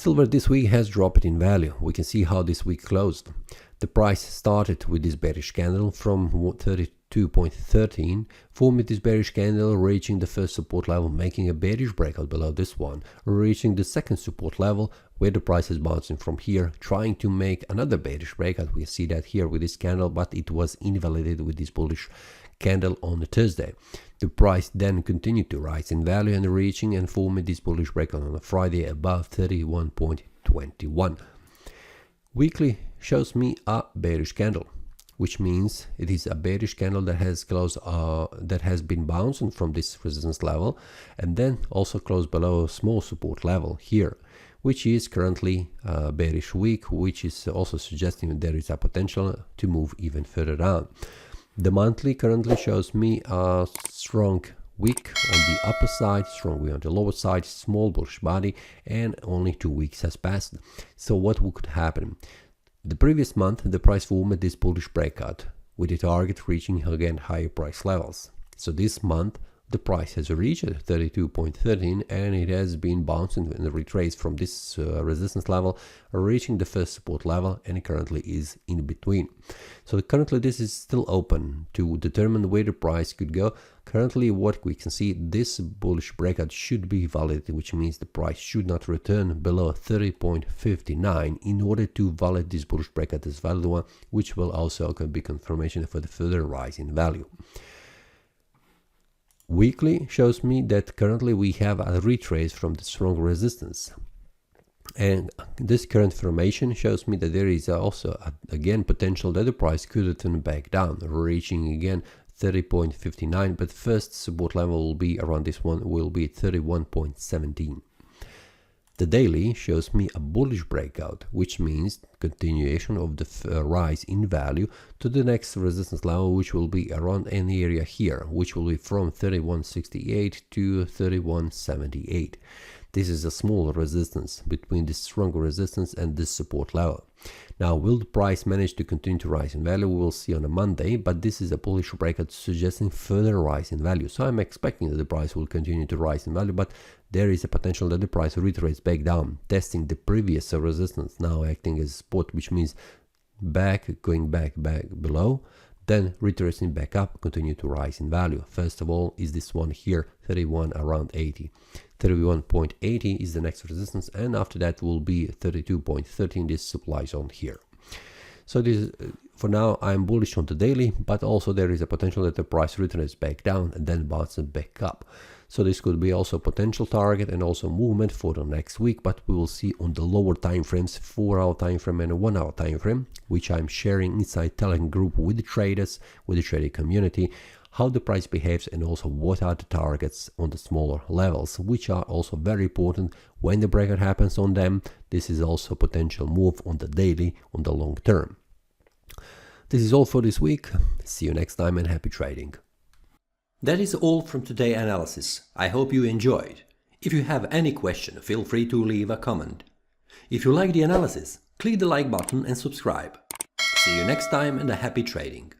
Silver this week has dropped in value. We can see how this week closed. The price started with this bearish candle from 32.13, forming this bearish candle, reaching the first support level, making a bearish breakout below this one, reaching the second support level, where the price is bouncing from here, trying to make another bearish breakout. We see that here with this candle, but it was invalidated with this bullish candle on Thursday. The price then continued to rise in value and reaching and forming this bullish breakout on a Friday above 31.21. Weekly shows me a bearish candle, which means it is a bearish candle that has closed that has been bouncing from this resistance level and then also closed below a small support level here, which is currently a bearish week, which is also suggesting that there is a potential to move even further down. The monthly currently shows me a strong wick on the upper side, strong wick on the lower side, small bullish body, and only 2 weeks has passed. So what could happen? The previous month the price formed this bullish breakout with the target reaching again higher price levels. So this month the price has reached 32.13 and it has been bouncing and retraced from this resistance level, reaching the first support level, and it currently is in between. So currently this is still open to determine where the price could go. Currently what we can see, this bullish breakout should be validated, which means the price should not return below 30.59 in order to validate this bullish breakout as valid one, which will also be confirmation for the further rise in value. Weekly shows me that currently we have a retrace from the strong resistance, and this current formation shows me that there is also again potential that the price could return back down, reaching again 30.59, but first support level will be around this one, will be 31.17. The daily shows me a bullish breakout, which means continuation of the rise in value to the next resistance level, which will be around an area here, which will be from 31.68 to 31.78. This is a small resistance between this strong resistance and this support level. Now, will the price manage to continue to rise in value? We will see on a Monday, but this is a bullish breakout suggesting further rise in value. So I'm expecting that the price will continue to rise in value, but there is a potential that the price retraces back down, testing the previous resistance, now acting as support, which means going back below, then retracing back up, continue to rise in value. First of all is this one here, 31 around 80. 31.80 is the next resistance, and after that will be 32.13, this supply zone here. So this for now I'm bullish on the daily, but also there is a potential that the price returns back down and then bounces back up. So this could be also potential target and also movement for the next week, but we will see on the lower time frames, 4-hour time frame and a 1-hour time frame, which I'm sharing inside Telegram group with the traders, with the trading community, how the price behaves and also what are the targets on the smaller levels, which are also very important when the breakout happens on them. This is also a potential move on the daily, on the long term. This is all for this week. See you next time and happy trading. That is all from today's analysis. I hope you enjoyed. If you have any question, feel free to leave a comment. If you like the analysis, click the like button and subscribe. See you next time and a happy trading.